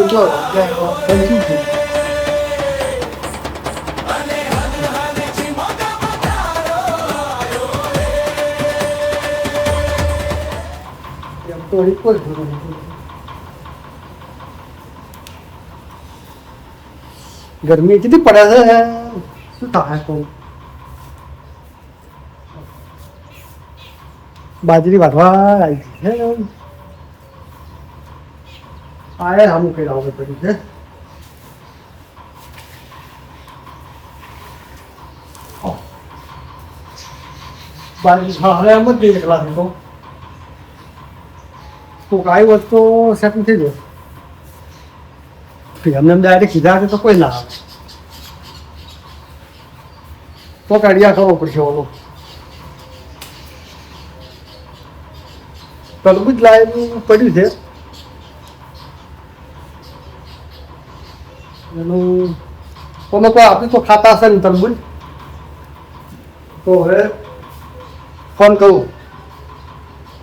જો કંચી છે. એમ તો એક જ જોડું. ગરમી કેટલી પડે છે શું થાય કહું. બાજરી વાઢવા આવી છે. આ અમુક કઈ લાવવું પડ્યું છે. બાજરી હવે એમ જ નહીં એકલા તો કોઈક આવ્યું હોત તો સેટિંગ થઈ જાય. એમને ડાયરેક્ટ કીધા તો કોઈ ના આવે તો કાઢિયા કરવો પડશે. ઓલો તરબૂજ લાવેલું પડ્યું છે એનું તમે કોઈ આપણે તો ખાતા હશે ને તરબૂજ. તો હવે ફોન કરું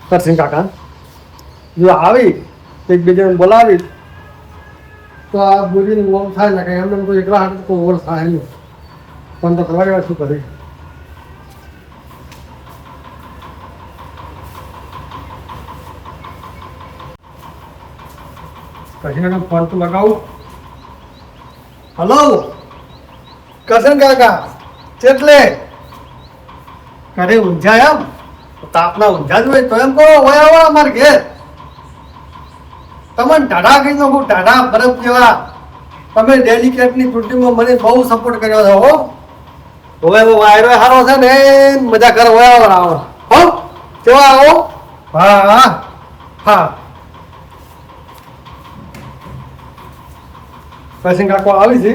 કરસિંહ કાકા જો આવી એક બીજાને બોલાવી તો આ બોલીને મોમ થાય ને કે એમને તો એકલા હાથ કોઈ ઓર થાય નહીં. પણ તો કરવા શું કરે. કશી ફોન તો લગાવું. હલો કરશન કાકા કેટલે કરે ઊંઝા એમ તાપના ઊંઝા જ હોય તો એમ કહો હોય આવો અમારે ઘેર. તમને ટાઢા કહી દો હું ટાઢા બરફ જેવા. તમે ડેલિકેટની ચૂંટણીમાં મને બહુ સપોર્ટ કર્યો છે હો. હવે વાયરો સારો છે ને મજા કરો હોય આવો હો કેવા આવો. હા હા હા પછી કાકો આવી છે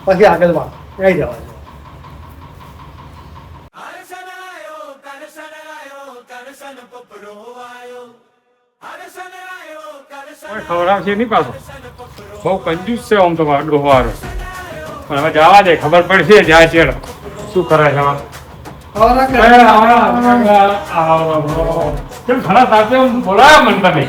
પછી આગળ વાત આવી જવા. ખવડાવશે નહીં પાછો બહુ કંજૂસ છે આમ તો મારો ડોહારો. પણ હવે જવા દે ખબર પડશે જાય છે શું કરે છે. કેમ ઘણા સાથે બોલાયો મને તમે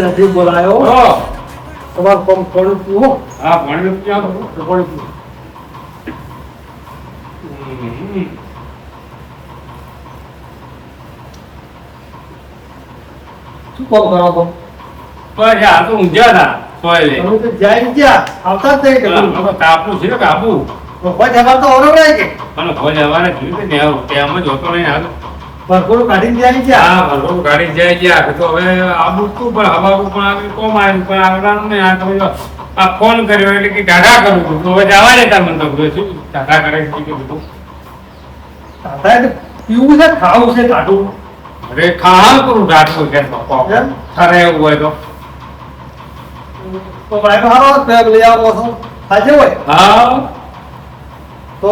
નથી બોલાયો તમારું કોમ થોડું પીવો. હા પાણી ક્યાં શું કોમ કરો તો બસ આ તો ઊંઝા હતા સોયલે તમે તો જાય ગયા આવતા જ નહીં કે તાપું છે કાપુ કોઈ જગા તો ઓરો રહે કે અને ભોજ હવારે જોયું ને એમ જ હોતો નહીં હાલ ભરપૂર કાઢીને જાય ગયા. હા ભરપૂર ગાડી જાય ગયા તો હવે આબુ તું પણ હવાનું પણ આવી કોમ આવ્યું પણ આવવાનું નહીં. આ તમે આ ફોન કર્યો એટલે કે ટાટા કરું છું તો હવે જવા દેતા મને તો શું ટાટા કરે છે કે બધું તાતા એટલે પીવું છે ખાવું છે કાઢું. અરે ખાવા કરું ટાટું છે ખરે એવું હોય તો તો ભાઈ હારો પેગ લઈ આવો છો સાચે હોય હા તો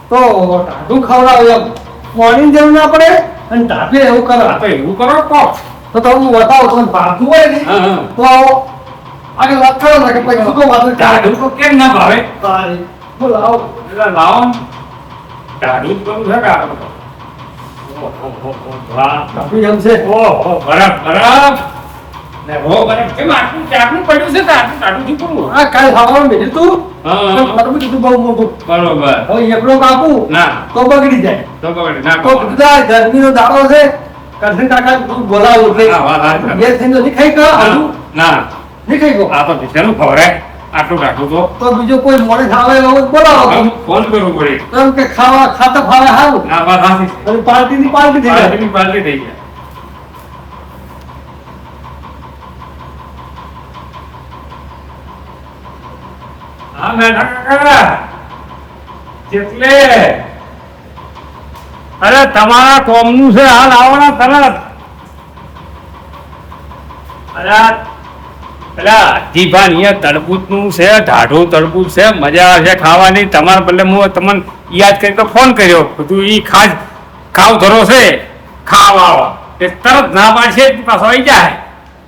ટાઢું ખવડાવ એમ મોર્નિંગ જેવું ના પડે અને ટાઢે એવું કરો. આ તો એવું કરો કો તો તમે બતાવો તમને ભાવતું હોય ને તો આવો આગળ વાત કરો ને કે પછી શું વાત ટાઢું તો કેમ ના ભાવે બોલો આવો એટલે લાવો ટાઢું જ કરું છે કે આ તો વાહ કાપી એમ છે. ઓહો બરફ બરફ ને હો બરફ કેમ આટલું ચાપલું પડ્યું છે તો આટલું ટાઢું થી પૂરું આ કાલ ખાવાનું મેળ્યું તું હા બરાબર કીધું બહુ મોટું. બરોબર હવે એકલો કાપું ના તો બગડી જાય. તો બગડે ના તો બધા ગરમીનો દાડો છે કરશન કાકા દૂધ બોલાવું એટલે હા, વાત સાચી. બે થઈને નહીં ખાઈ ગયો હાલું ના નહીં ખાઈ ગયો આ તો બીજાનું ખવરે આટલું ટાઢું તો તો બીજો કોઈ મોડે ખાવે એવો બોલાવો હવે ફોન કરવું પડે તો એમ કે ખાતા ફાવે સારું ના વાત સાચી છે. અને પાર્ટીની પાર્ટી થઈ જાય. પાર્ટી પાર્ટી થઈ ગયા હા મેઠા કાકા જેટલે અરે તમારા કોમનું છે હાલ આવવાના તરત. અરે પેલા જીભાન અહીંયા તરબૂચનું છે ઢાઢું તરબૂચ છે મજા આવે છે ખાવાની. તમારા બદલે હું તમને યાદ કરી તો ફોન કર્યો તું ઈ ખાવ ધરો છે ખાવા આવો એ તરત ના પાડશે પાછો આવી જાય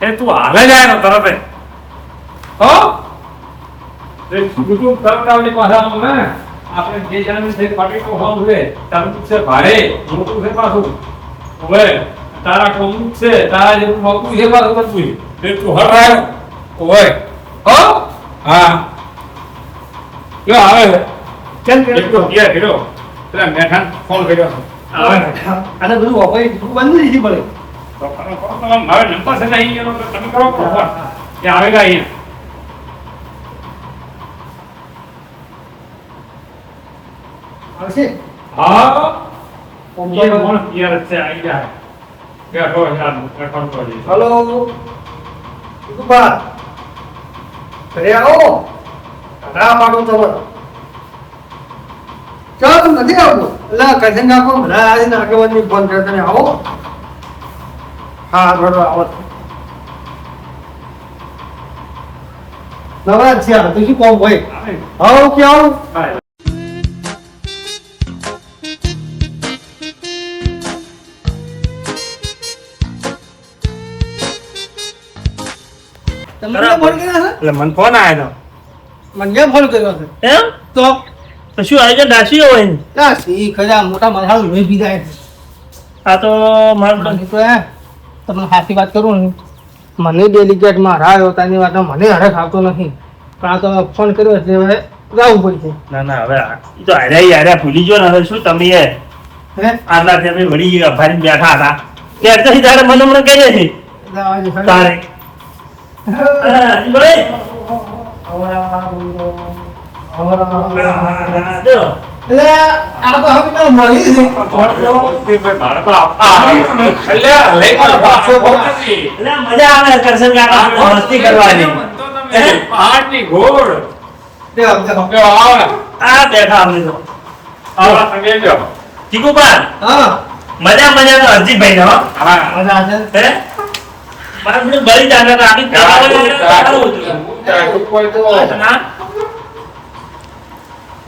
એ તું હાલે જાય ને તરત હો બધું તરત આવડી પાછા ને આપણે જે જણાવ્યું છે પાટીનો હોમ છે તરબૂચ છે ભારે મોટું છે પાછું હવે તારા કોમુક છે તારા જેવું મોટું છે પાછું તરબૂચ એ તું હરાયો ઓય હો હા યો આવે કેમ એક તો ગયા હેડો પેલા મેઠાન ફોન કર્યો આવે આને બધું ઓફાઈ બંધ દીધી પડે તો મારે નંબર છે ને અહીં એનો તો તમે કરો ફોન કે આવેગા અહીંયા આવશે હા ये कौन किया से आई है क्या हो यार मैं कौन को जी હલો ઉભા ઘરે આવો રા પાડો તમારો ચાલ નથી આવતો એટલે કઠિન કાકો બધા આવીને આગેવાનની ફોન કરે તમે આવો હા બરોબર આવો નવરાજ છે આ બીજું કોમ હોય આવો કે આવો તમને ફોન કર્યો છે એટલે મને ફોન આવ્યો મને કેમ ફોન કર્યો છે એમ તો તો શું આયોજન રાશિ હોય ને? આ સી ખરા મોટા માથા લોહી પીધા છે આ તો મારું મને તો તમને સાચી વાત કરું ને મને ડેલિકેટ માં હરાયો તાની વાત મને હરખ આવતો નથી પણ આ તો ફોન કર્યો એટલે હવે જવું પડશે ના ના હવે ઈ તો હાર્યા ભૂલી ગયો ને હવે શું તમે હે આટલા તમે વળી અભારી બેઠા હતા કે તો તારે મને હમણાં કહે છે તારે હા, ઈ બોલે. જો. એટલે આ તો હવે તો મળી છે એટલે મજા આવે કરશન કાકા મસ્તી કરવાની આ બેઠા અમે તો ચીકુપાન હા મજા તો હરજીભાઈ નો મજા છે હે મારે મને બળી જાતા હતા આની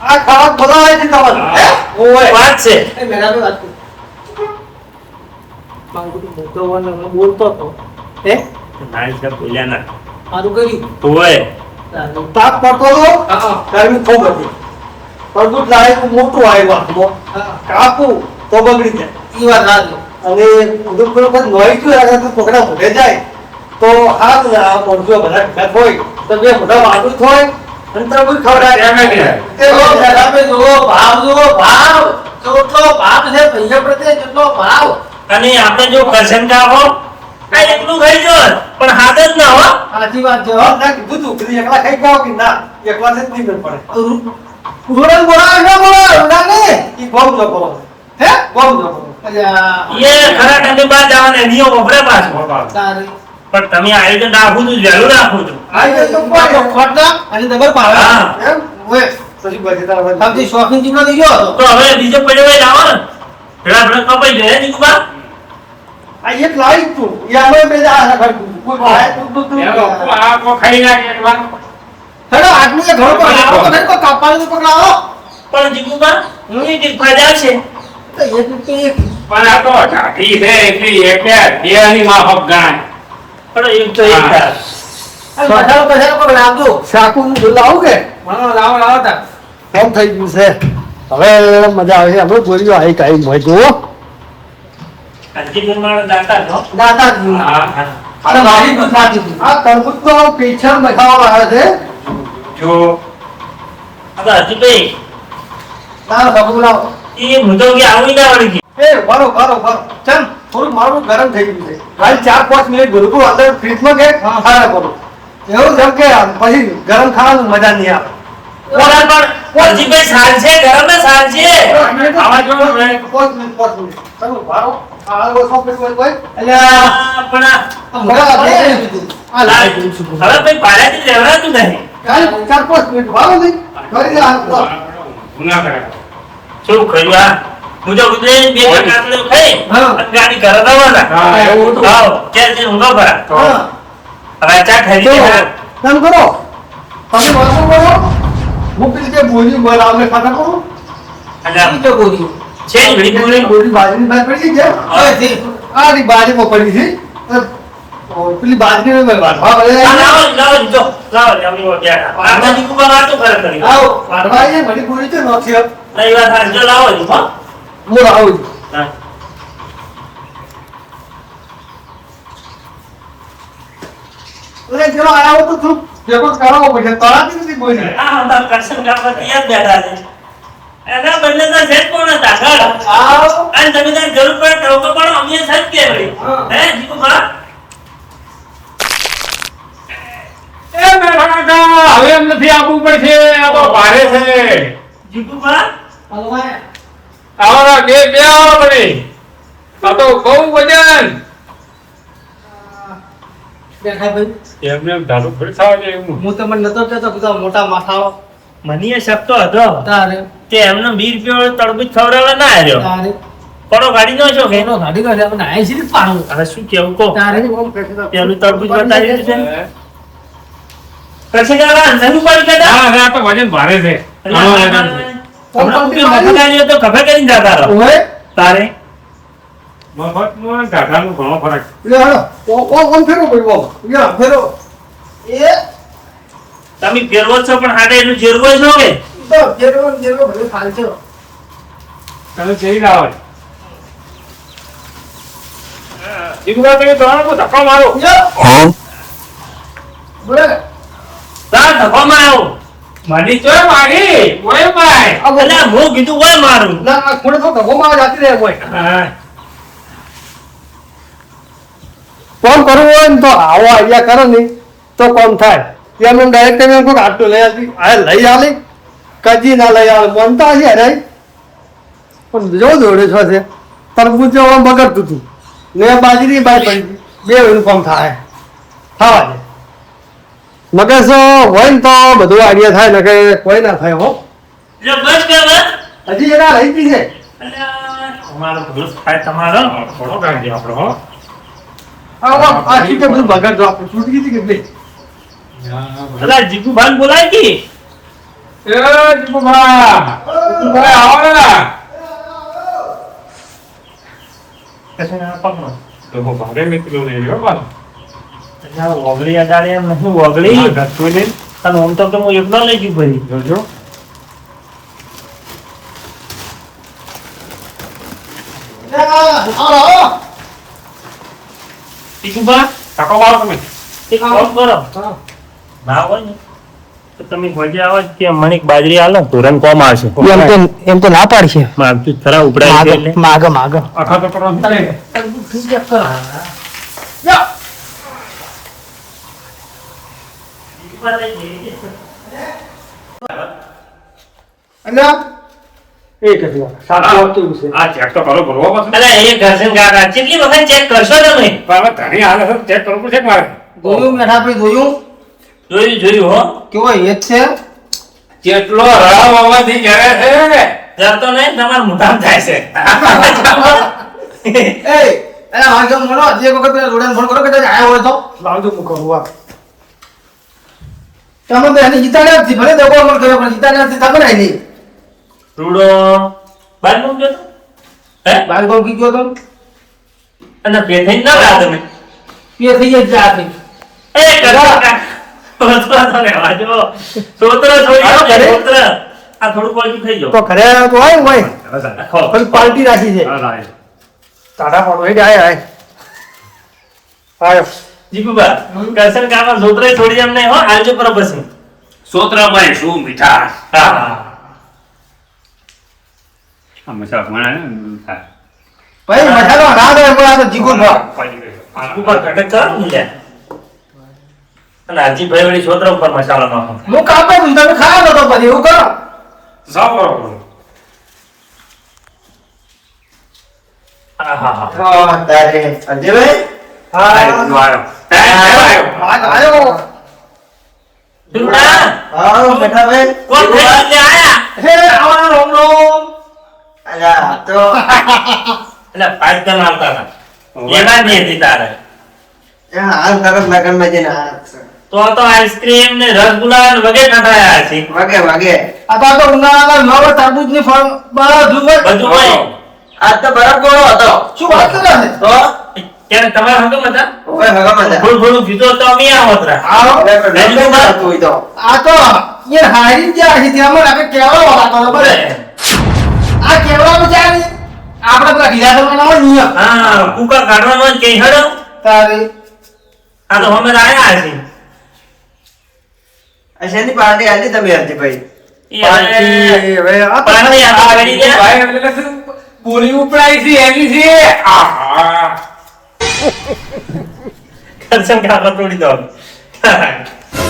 આ ખાવા બધા આવે છે તમારે હે ઓય વાત છે એ મેરા તો વાત માંગુ તો મોટો વન બોલતો તો હે નાઈ છે બોલ્યા ના મારું કર્યું ઓય તાપ પડતો હતો ગરમી ખૂબ હતી પડતું લાવ્યું મોટું આવ્યું કાપુ તો બગડી જાય એ વાત રાજ અને ઉદયપુર પર નોઈ ગયું તો પકડા મોઢે જાય તો હાથ મોઢું બધા ભેગા હોય તો બે મોઢા વાળું હોય અને તરબૂચ ખવડાવે કેટલો ભાવ છે પૈસા પ્રત્યે કેટલો ભાવ અને આપણે જો કરશન કા હો આ એકલું ખાઈ જો પણ હાથ જ ના હો સાચી વાત છે હો ના કીધું તું કીધું એકલા ખાઈ જાઓ કે ના એકલા જ નહીં મેળ પડે ઉરોડન બોલા ના બોલા ના ને ઈ બોમ ન બોલો હે બોમ ન બોલો એ ખરા ટાઈમે બાદ જવાને નિયો વપરે પાછો તારી પણ તમે આયોજન રાખું છું વહેલું રાખું છું આઈ તો કોઈ ખોટા અને દબર પાવે હા. એમ ઓય સજી બજે તારા સમજી શોખીન જીનો લઈ ગયો તો હવે બીજો પડ્યો હોય લાવો ને ભેળા ભેળા કપાઈ જાય નીકુબા આ એક લાઈ તું યામાં બે જા ઘર કોઈ ભાઈ તું ખાઈ નાખે એકલા હેડો આદમી ઘર પર આવો તો નહીં કોઈ કાપાનું પકડાવો પણ જીકુબા હું એ ફાયદા છે તો એક પણ આ તો ઢાઢી છે એટલી એટલે દેહની માફક ગણાય પણ એક તો એક થાય મસાલો પર નાખજો શાકુ નું દૂધ લાવું કે મને લાવો તા કેમ થઈ ગયું છે હવે મજા આવે છે આપણે ગોળીઓ આવી કાઈ મોય જો હજી ગુરમાળો દાતા છો દાદાજી હા અરે મારી ગુજરાતી આ તરબૂચ તો પીછળ મખાવામાં આવે છે જો હવે હજી ના સબુ લાવો એ મુદ્દો કે આવી ના વળી એ બરો ચમ થોડું મારું ગરમ થઈ ગયું છે હાલ 4-5 મિનિટ ભરતું અંદર ફ્રીજમાં કે ખારા કરો એવું જેમ કે પછી ગરમ ખાવાનું મજા નહીં આવે પણ હજી ભાઈ સાલ છે ગરમ ને સાલ છે આવા જો ને 5 મિનિટ ચલો ભારો આ લો સોપેટ કોઈ પણ આ લાઈ દઉં છું હવે ભાઈ પાડાથી લેવડાતું નહીં કાલ 4-5 મિનિટ ભારો નહીં કરી દે ગુના કરે શું કર્યું આ મુજો ગુજરે બે કાટલો ખાઈ હા. અને ગાડી ઘરે દવાના હા, એવું હતું. આવ કે જે ઊંઘો ભરા હા હવે ચા ખાઈ તો ગયા એમ કરો તમે વાસો કરો હું પેલી જે બોલી બોલાવે ખાતા કરો અને તો બોલી છે ઘડી પૂરી બોલી બાજુની બાજુ પડી છે હા. આ રી બાજુમાં પડી છે પેલી બાજરી ને વાટવા આ ભલે લાવો જો લાવો જમણી વો ગયા આપણે દીકુબા વાતો કરે કરી આવો વાટવા એ બધી પૂરી છે નોખી નહીં વાત હાલ જો લાવો જી હો હું આવું છું. હા એટલે ચલો આવો તો તું ભેગો કરાવો પડશે તળાતી નથી કોઈ ને. આ હમણાં કરશન કાકા ત્યાં જ બેઠા છે એના બદલે તો સેટ કોણ હતા ઘર આવો અને તમે તાર જરૂર પડે તો પણ અમે સજ કે વળી હે દીકુબા એ મેઠા કાકા હવે એમ નથી આપવું પડશે આ તો ભારે છે દીકુબા હાલો ભાઈ આવરા બે આવો બની આ તો બહુ વજન દેખાય ભાઈ એમને ધારું ફરી થવા જાય એવું હું તમને નતો કહેતો બધા મોટા માથાઓ મને એ શકતો હતો તારે કે એમને 20 રૂપિયા તરબૂચ ખવડાવવા ના આવ્યો તારે પડો ગાડી નો છો કે એનો ગાડી કાઢે આપણે આઈ છે પાણું હવે શું કેવું કો તારે ની ઓમ કહેતો પેલું તરબૂચ બતાવી દીધું છે કશે ગાવા નહીં પડી કેતા હા આ તો વજન ભારે છે ઘણો વજન છે હમણાં ઉભી મફતાની તો ખભે કરીને જતા રહો ઓય તારે મફતનું અને ટાટાનું ઘણો ફરક લે હાલો ઓમ ફેરો ભાઈ ઓમ યા ફેરો એ તમે ફેરવો છો પણ હાડે એનું જેરવો જ ન કે તો જેરો ભલે ખાલજો તમે જઈ લાવો દીકરા તમે ત્રણ કો ધક્કો મારો યા બોલે તાર ધક્કોમાં આવો મારી ચોય મારી ઓય ભાઈ અલા હું કીધું ઓય મારું ના આ ખૂણે તો ગોમાં જાતી રહે કોઈ હા કોમ કરવું હોય ને તો આવો આઈડિયા કરો ને તો કોમ થાય એમને ડાયરેક્ટ એમ કોઈ આટલું લઈ આવી આ લઈ આલી કજી ના લઈ આવે મનતા છે રે પણ જો દોડે છે તરબૂચ આમ બગડતું હતું ને બાજરી બાય પડી બે યુનિફોર્મ થાય થવા દે મગજ હોય ને તો બધું આઈડિયા થાય ને કે કોઈ ના થાય હો જો બસ કે બસ હજી એના રહી ગઈ છે અલા તમારો ભૂલ થાય તમારો થોડો કાઢી આપણો હો આ શીખે બધું બગડતું આપણે છૂટી ગઈ કે નહીં અલા જીગુ ભાન બોલાય કી એ દીપુભા ભાઈ આવો ને કશે ના પકડો તો ભારે મિત્રો ને રહ્યો પાછો અલા ઓગળી અડાડે એમ નહીં ઓગળી ગત્તો ને અને ઓમ તો કે હું એકલો લઈ ગયું ભરી જોજો જીગુભા ધક્કો મારો તમે એક કામ કરો ના હોય ને તો તમે ભોજે આવો કે મણિક બાજરી આલો તુરંત કોમ આવશે એમ તો ના પાડશે માગતું ખરા ઉપડાય છે એટલે માગ આખા તો કરવાનું છે આ ચેક તો કરો ભરવો પાછો અલા એ ઘરસન કાકા કેટલી વખત ચેક કરશો તમે પણ હવે ધણી હાલે છે ચેક કરવું પડશે કે મારે જોયું મેઠાભાઈ જોયું જોયું હો કેવો એ જ છે કેટલો રાવ આવવાથી ઘરે છે જરતો નહીં તમાર મોઢામાં થાય છે એ વાંધો મળો જે વખત રોડે ફોન કરો કે આયા હોય તો લાવજો હું કરું આ તમે તો એને જીતાડ્યા નથી ભલે દેખો મને કર્યો પણ જીતાડ્યા નથી તમે નહીં રૂડો બાર નું ગયો તો હે બાર ગોળ કી ગયો તો અને પે થઈ ના રહ્યા તમે પીએ થઈ જ જા થઈ એ કાકા સોતરા તો લેવા જો સોતરા છોડી આવો ઘરે. સોતરા આ થોડું પલકી થઈ જાવ તો ઘરે તો હોય હોય ખો પણ પાર્ટી રાખી છે તાડા પાડો એ આય આય આયો જીગુબા કરસન કાકા સોતરા છોડી એમ નહીં હો આલજો પર બસ સોત્રાભાઈ શું મીઠા હા હંમેશા મને થાય ભાઈ મજાનો ના દે પણ આ તો જીગુર ભા ઉપર કટક કર મુલ્યા અને આજીભાઈ વળી સોતરા ઉપર મસાલો નાખો હું કાપે છું તમે ખાવા તો પછી એવું કરો સાવ બરોબર હા હા હા હા તારે અજયભાઈ આયો દુડા હા બેઠા ભાઈ કોણ થઈ આયા હે આવાનો રોમ રોમ અલા તો એટલે પાંચ જણ આવતા હતા એમાં નહીં હતી તારે હાલ તરત લગનમાં જઈને તો આઈસ્ક્રીમ ને રસગુલ્લા ને વગેરે ખાયા છે વાગે આ તો ઉનાળામાં નવ તરબૂચ ની ફળ બધું બધું હોય આજ તો બરફ ગોળો હતો શું વાત કરે છે તો ત્યારે તમારા હગમ હતા ઓય હગામાં જા થોડું થોડું કીધું તો અમે આવત રા આવો તું તો આ તો એ હારી ગયા છે ત્યાં મને કેવા વાળા બરોબર આ કેવા બજારી આપણે પેલા ઢીલા કરવાના હોય નિયમ હા કુકા કાઢવાનો જ કઈ હડો તારે આ તો અમે આયા છે અશેની પાર્ટી આલી તમે હરજીભાઈ પાર્ટી હવે આ પાર્ટી આ ગાડી દે ભાઈ એટલે શું પૂરી ઉપડાઈ છે એની છે આહા કરસન કાકા તોડી દો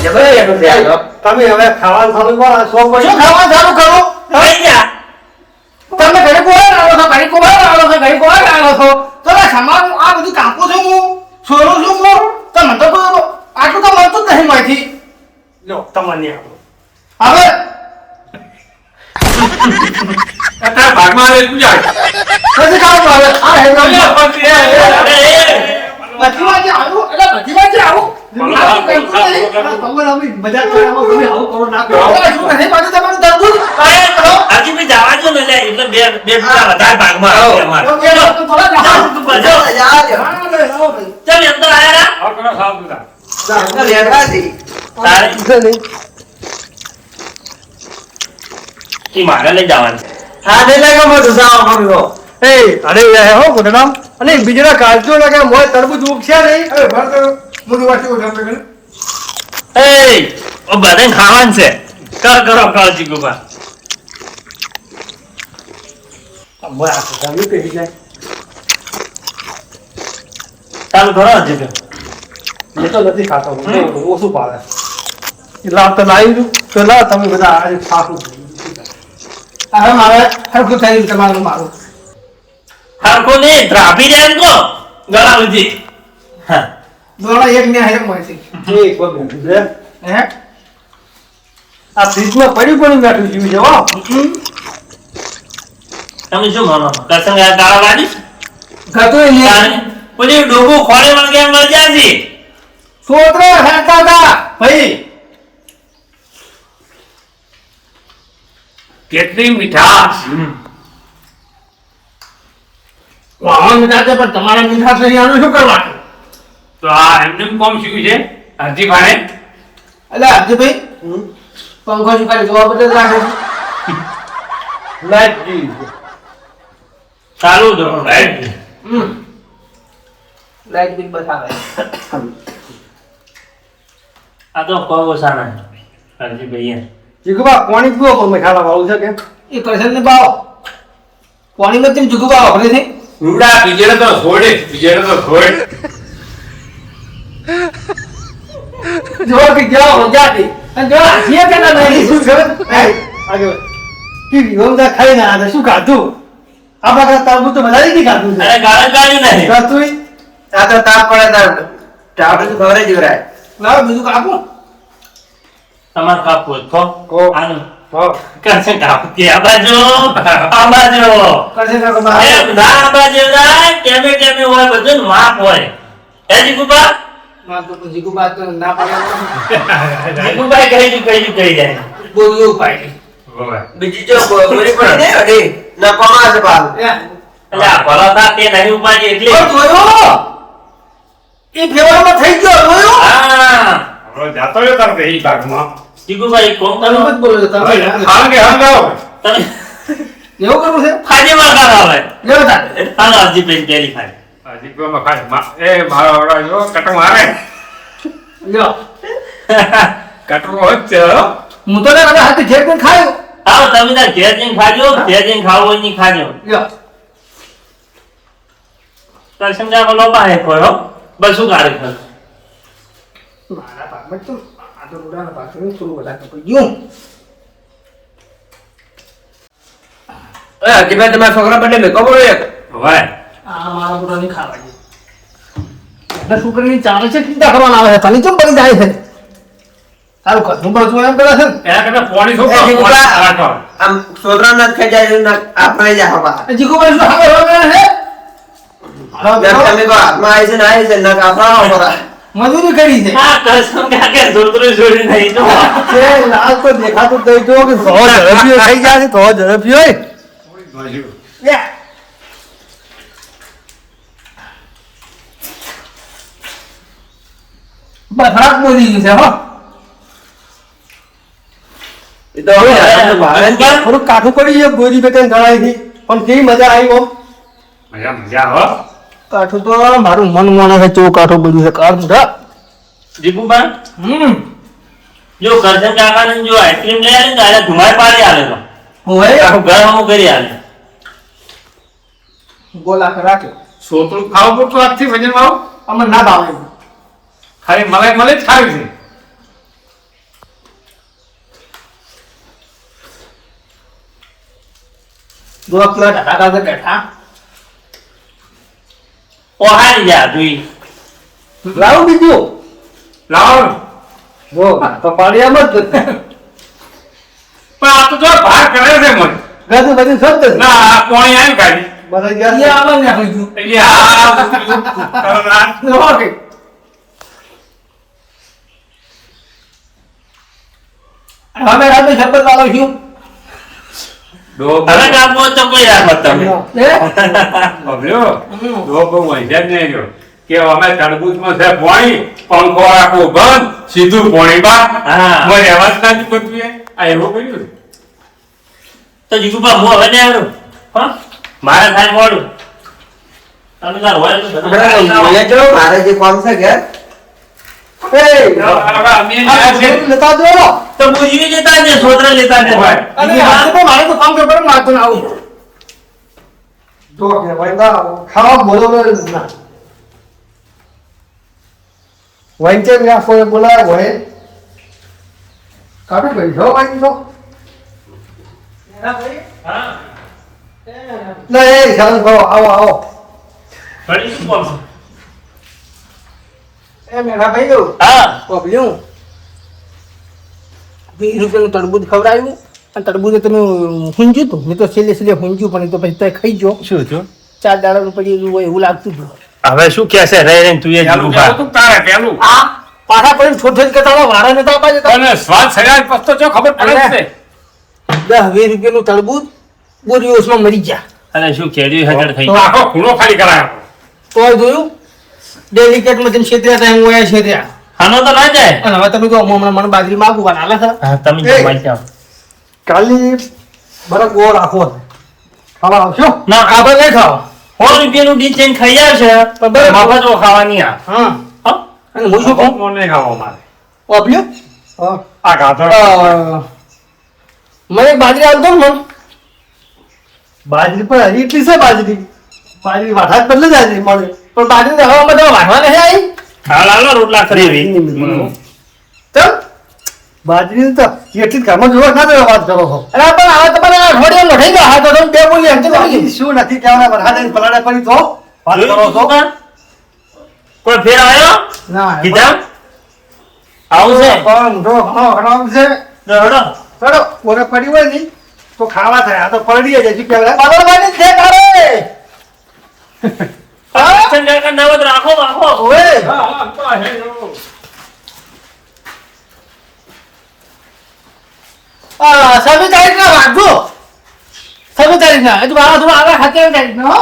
જબરજસ્ત એકલો છે આલો તમે હવે ખાવાનું ચાલુ કરો સો કોઈ શું ખાવાનું ચાલુ કરો ભાઈ જા તમે ઘરે કોણ આવો છો ઘરે કોણ આવો છો ઘરે કોણ આવો છો તો સમાન આ બધું કાપો છું હું છોડું છું હું તો મને તો આટલું તો મળતું જ નહીં માહિતી લો તમને આપો હવે તારા ભાગમાં આવે તું જા નથી ખાવાનું હવે આ હે અલ્યા, પણ એ, બધી વાત આવું એટલે બધી વાત આવું આવું કંઈ નહીં. ખબર અમે મજા કરવામાં તમે આવું કરો ના કરો હવે શું નહીં પાછું તમારું તરબૂચ હાજી ભાઈ જવા દો ને લે એટલે બે બે ફૂટા વધારે ભાગમાં આવે અમારે તો થોડા જાઓ. તું બજો જા દે હા, લે, આવો ભાઈ. ચાલ એમ તો આયા રા આવ કરો સાવ તું જા. અંદર લેડવાથી તારે નહીં ઈ મારે લઈ જવાનું હા ને લાગો મોટું સાવ મમ્મી એ અરે યાર હો ગોડામ અને બીજના કાળજો લાગે મોય તરબૂચ ઉગશે નહીં અરે ભર તો મોટું વાંચી ગોડામ કરે એ ઓ બધાને ખાવાનું છે કરો કાળજી ગોબા મોય આ ગામી કહી જાય ચાલુ કરો હજી એ તો નથી ખાતો હું ઓછું પાડે એટલે આમ તો લાવી દઉં તો લા તમે બધા આજે ખાખું હવે મારે હરખું થઈ ગયું તમારું મારું હરખો ને ધ્રાપી જાય કો ગળાવજી હા દોડો એક ને હેક મળશે એક વખત છે હે આ ફ્રીજમાં પડ્યું પડ્યું બેઠું જીવ છે હો તમે શું માનો કસંગ ગાળા વાળી ગતું નહીં પેલી ડોબું ખોળે વળગે મળી જાય છે છોકરા હેતા હતા ભાઈ કેટલી મીઠાશ વાહન મીઠા પણ તમારા મીઠા થઈ આનું શું કરવાનું તો આ એમને કોમ શીખ્યું છે હરજીભાઈ એટલે હરજીભાઈ પંખો શું જોવા બદલ રાખે છે લાઈટ જી ચાલુ દો રાઈટ લાઈટ બિલ બતાવે આ તો કોઈ ઓછાના હરજી ભાઈ જીગુબા પાણી પીવો પણ મેં ખાવા વાળું છે કે એ કરશન ને બાવો પાણીમાં તેમ જુગુ બાવો ભરે છે રૂડા બીજેને તો છોડે બીજેને તો છોડ જો કે જાઓ જાતી અને જો જે કે ના નહીં શું ખબર આગળ કે યોમદા ખાઈ ના આ શું ખાધું આપણા કરતા તરબૂચ તો બધા નથી ખાધું છે અરે ગાળા ગાળ્યું નહીં ખાધું આ તો તાપ પડે તાર ટાવર ખબર જ ઉરાય લાવ બીજું કાપો તમારે કાપવું હોય તો કો. આનું હો કરશે કાપ કે આ બાજુ કરશન કાકો બા એમ ના આ બાજુ જાય કેમે કેમે હોય બધું માપ હોય એ જીગુબા માં તો જીગુ બા તો ના પાડે જીગુભાઈ કહી જાય બોલ્યું પાડી હોવે. બીજી જો ગોળી પડી ને અડી ના પમા છે પાલ એટલે આ ભલો થા તે નહીં ઉપાડી એટલે જોયો એ ફેવરમાં થઈ ગયો જોયો હા હવે જાતો રહ્યો તાર તો એ ભાગમાં જીગુભાઈ કોમ તમે કરો મત બોલો તમે હાલ કે હાલ આવો. તમે એવું કરવું છે ફાજી માં કરાવે લેવો તા હાલો અરજી પેન પેલી ખાય હરજીભાઈમાં ખાલી એ મારો આવડા જો કટો મારે લ્યો કટરો હોય જ છે હો. હું તો ને કદાચ હાથે ઘેર કરીને ખાયો આવો તમે તાર ઘેર જઈને ખાજો ઘેર જઈને ખાવું હોય ની ખાજો લ્યો તાર સમજાવો લો પાહે કોયો બસું કાઢે ખર મારા ભાગમાં તો આ તો રૂડાના ભાગમાં થોડું વધારે કપાઈ ગયું એ હરજીભાઈ તમારા છોકરા બદલે મેં ખબર એક હવે આ મારા રૂડાની ખાવા ગયું એટલે છોકરીની ચાલે છે ચિંતા કરવાના આવે છે તને કેમ પડી જાય છે સારું કશું બધું એમ કરે છે ને એના કરતા પોણી શું એ જીગુબા, રાખો આમ છોકરા ના ખાઈ જાય ના આપણે જા હવા એ જીગુભાઈ શું હવે હવે છે તમે કો હાથમાં આવી છે ના કાપડા હોરા મજૂરી કરી છે હા કસમ કાકે ધોતરું છોડી નહીં તો છે લાલ તો દેખાતું જ નહીં તો કે સો ઝડપીઓ થઈ ગયા છે તો ઝડપીઓ બાજુ. બફરાક બોલી ગયું છે હો. એ તો હવે આપણે ભાવે ને ક્યાં? થોડું કાઠું પડી ગયું બોરી બે ત્રણ ગળાઈથી પણ કેવી મજા આવી ઓમ મજા મજા હો કાઠું તો મારું મન માને છે ચો કાઠું બધું છે કાર મોઢા. જીગુબા જો કરજણ કાકાને જો આઈસ્ક્રીમ લઈ આવી ને તો આજે ધુમાય પાડી આવે તો હોય આખું ઘર હમું કરી આવે. ગોલા રાખ્યો સોતરું ખાવું પડતું આજથી વજન વાળું અમને ના ભાવે. ખાલી મલાઈ મળે જ ખાવી છે દો પ્લેટ હાકા દે બેઠા ઓહારી જા તું લાવું બીજું લાવો ને. જો તો પાડિયામાં જ જશે. પણ આ તો જો બહાર કરે છે મને ગાજુ બધી શબ્દ છે. ના આ કોણી આવી ગાડી બધા એ ગયા આવે ને હજુ એટલે આ ઓકે હવે રાતે શરબત વાળો છું હવે કાપો તો કોઈ રાખો તમે બબલ્યો દો બહુ વંજ્યા જ નહીં રહ્યો કે અમે તરબૂચમાં છે પાણી પંખો રાખો બંધ સીધું પાણી બહાર હા. મને અવાજ નથી બદલું આ એવું કર્યું તો જીગુબા હું હવે નહીં આવ્યો હા મારે થાય મોડું તમે તાર હોય તો મને જો મારે જે કામ છે ઘેર એ અમે લેતા દો તો બુજી લેતા ને છોતરા લેતા ને અને આજે તો મારે તો કામ કરવાનું મારતો ના આવું જો કે ભાઈ ના ખાવા બોલો ના વંચે ગયા કોઈ બોલાય હોય કાઢી ભાઈ છો ભાઈ તો હા ના એ ચાલો ભાવ આવો આવો ફરી શું બોલશો એ મેરા ભાઈ ગયો હા પબલ્યું 20 રૂપિયાનું તરબૂચ ખવડાવ્યું અને તરબૂચે તમે હુંજ્યું હતું મેં તો છેલ્લે હુંજ્યું પણ એ તો પછી તે ખાઈ ગયો શું થયું 4 દાડા પડી ગયું હોય એવું લાગતું હતું હવે શું કે છે રે રે તું એ પેલું પેલું તું તારે પેલું આ પાછા પડીને છોડ કરતા વારા નતા આપવા જતા અને સ્વાદ સગાઈ પસ્તો જો ખબર પડે જ છે 10-20 રૂપિયાનું તરબૂચ બોરી ઓસમાં મરી ગયા અને શું કેડી હજાર થઈ તો આખો ખૂણો ખાલી કરાયો તોય જોયું ડેલિકેટમાં જેમ છેતર્યા હતા એમ ઓયા છેતર્યા ખાનો તો ના જાય અને હવે તમે કહો મને મને બાજરી માગું પણ હાલે છે હા તમે એ. જમાઈ જાઓ કાલી બરફ ગોળ રાખો ખાવા આવશો ના આ ભાઈ નહીં ખાઓ 100 રૂપિયાનું ડીશ લઈને ખાઈ આવશે પણ બરાબર. મફત ખાવાની આ હા હા? અને હું શું કહું કોણ નહીં ખાવો મારે ઓપ્યું આ ગાધો મને એક બાજરી આવતો ને મન બાજરી પણ હરી એટલી છે બાજરી બાજરી વાઠા જ બદલે જાય છે મળે પણ બાજરી હવામાં તમે વાઢવા નહીં આવી હાલ હાલો રોટલા કરી એવી તો બાજરી તો એટલી ઘરમાં જોવા ના દેવા વાત કરો છો અરે પણ હવે તમારે અઠવાડિયામાં લડાઈ ગયા હા તો તમે બે બોલી હજી બોલી બાજરી શું નથી કહેવાના વરસાદે પલાળે પડી તો વાત કરો છો કોઈ ફેર આવ્યો ના કીધા આવું છે પણ જો ઘણો ઘણો છે હડો ચલો ઓરે પડી હોય ને તો ખાવા થાય આ તો પડી જાય શું કહેવાય પગલવાની છે તારે ચંદ્રકા નવદ રાખો રાખો ઓએ સવી તારીખ ના રાખજો 27 તારીખ ના હજુ મારા થોડા આગળ 27 તારીખ ના હો